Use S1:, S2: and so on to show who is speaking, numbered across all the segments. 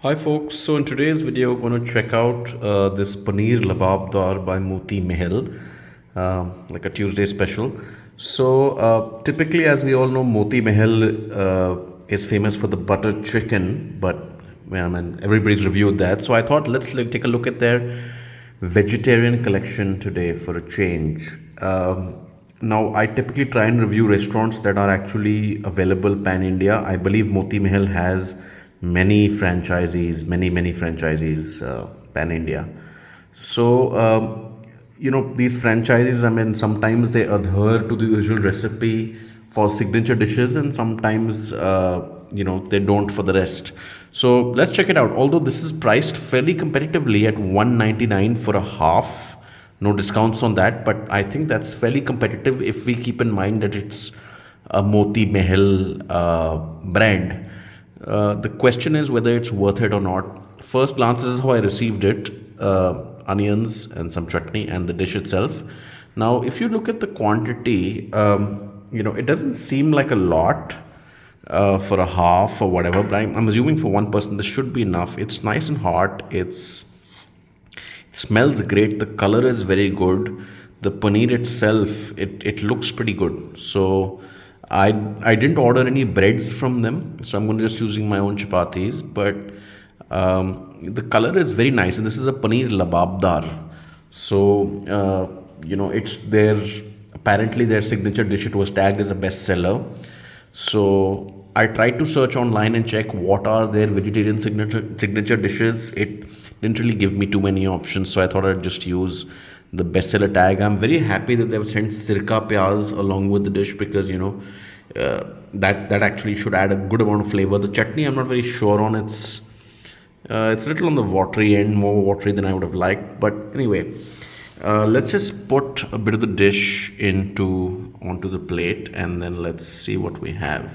S1: Hi folks, so in today's video we're going to check out this Paneer Lababdar by Moti Mahal, like a Tuesday special. Typically, as we all know, Moti Mahal is famous for the butter chicken, but well, I mean, everybody's reviewed that. So I thought take a look at their vegetarian collection today for a change. Now, I typically try and review restaurants that are actually available pan India. I believe Moti Mahal has many franchisees pan India. These franchises, I mean, sometimes they adhere to the usual recipe for signature dishes, and sometimes, they don't for the rest. So let's check it out. Although this is priced fairly competitively at 199 for a half, no discounts on that, but I think that's fairly competitive if we keep in mind that it's a Moti Mahal brand. The question is whether it's worth it or not. First glance, this is how I received it: onions and some chutney, and the dish itself. Now, if you look at the quantity, it doesn't seem like a lot for a half or whatever, but I'm assuming for one person this should be enough. It's nice and hot. It smells great. The color is very good. The paneer itself, it looks pretty good. So I didn't order any breads from them, so I'm going to just using my own chapatis. But the color is very nice, and this is a Paneer Lababdar. It's their apparently their signature dish. It was tagged as a bestseller. So I tried to search online and check what are their vegetarian signature dishes. It didn't really give me too many options, so I thought I'd just use the bestseller tag. I'm very happy that they've sent sirka pyaz along with the dish, because that actually should add a good amount of flavor. The chutney I'm not very sure on. It's a little on the watery end, more watery than I would have liked. But anyway, let's just put a bit of the dish onto the plate, and then let's see what we have.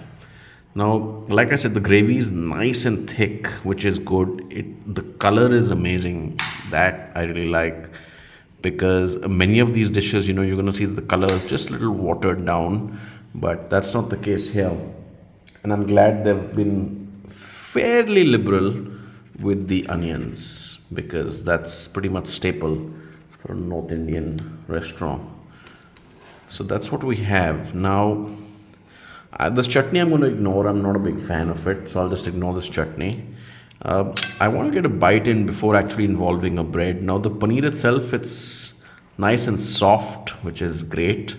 S1: Now, like I said, the gravy is nice and thick, which is good. The color is amazing. That I really like, because many of these dishes, you're going to see that the color is just a little watered down, but that's not the case here. And I'm glad they've been fairly liberal with the onions, because that's pretty much staple for a North Indian restaurant. So that's what we have. Now, this chutney I'm going to ignore. I'm not a big fan of it, so I'll just ignore this chutney. I want to get a bite in before actually involving a bread. Now, the paneer itself, it's nice and soft, which is great.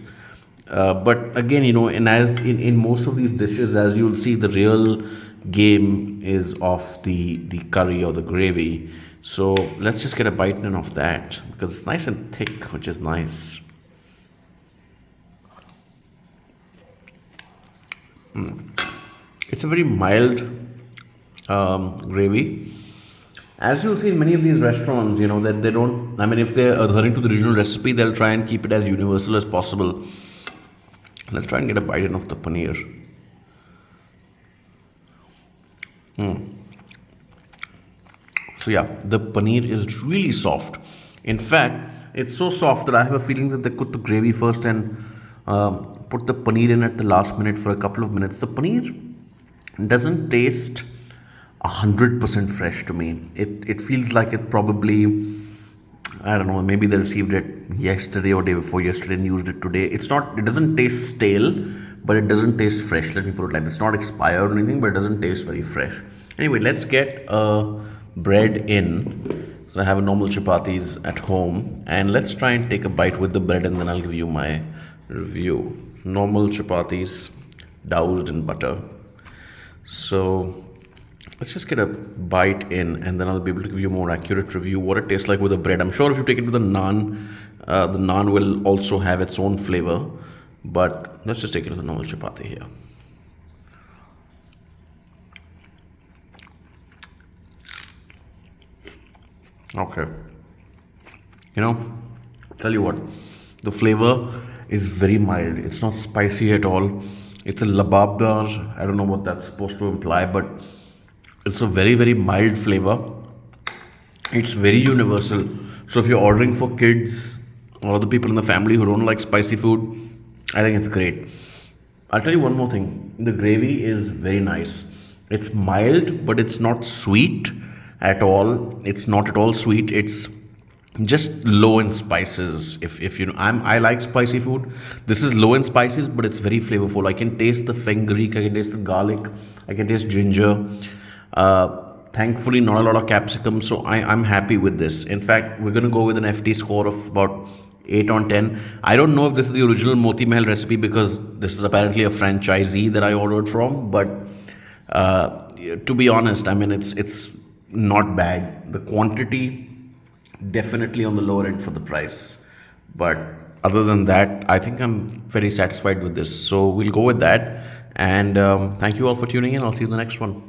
S1: But again, and as in most of these dishes, as you'll see, the real game is of the curry or the gravy. So let's just get a bite in of that, because it's nice and thick, which is nice. It's a very mild gravy. As you'll see in many of these restaurants, that they don't, I mean, if they're adhering to the original recipe, they'll try and keep it as universal as possible. Let's try and get a bite in of the paneer. So yeah, the paneer is really soft. In fact, it's so soft that I have a feeling that they cooked the gravy first and put the paneer in at the last minute for a couple of minutes. The paneer doesn't taste 100% fresh to me. It feels like it probably, I don't know, maybe they received it yesterday or day before yesterday and used it today. It doesn't taste stale, but it doesn't taste fresh. Let me put it like this. It's not expired or anything, but it doesn't taste very fresh. Anyway, let's get bread in. So I have a normal chapatis at home, and let's try and take a bite with the bread, and then I'll give you my review. Normal chapatis doused in butter. So let's just get a bite in, and then I'll be able to give you a more accurate review what it tastes like with the bread. I'm sure if you take it with the naan will also have its own flavor, but let's just take it with a normal chapati here. Okay. Tell you what, the flavor is very mild. It's not spicy at all. It's a lababdar. I don't know what that's supposed to imply, but it's a very, very mild flavor. It's very universal. So if you're ordering for kids or other people in the family who don't like spicy food, I think it's great. I'll tell you one more thing. The gravy is very nice. It's mild, but it's not sweet. at all. It's not at all sweet. It's just low in spices. If you know, I like spicy food. This is low in spices, but it's very flavorful. I can taste the fenugreek, I can taste the garlic, I can taste ginger. Thankfully, not a lot of capsicum, so I'm happy with this. In fact, we're gonna go with an FT score of about 8 on 10. I don't know if this is the original Moti Mahal recipe because this is apparently a franchisee that I ordered from, but to be honest, I mean it's not bad. The quantity definitely on the lower end for the price, but other than that, I think I'm very satisfied with this. So we'll go with that. And thank you all for tuning in. I'll see you in the next one.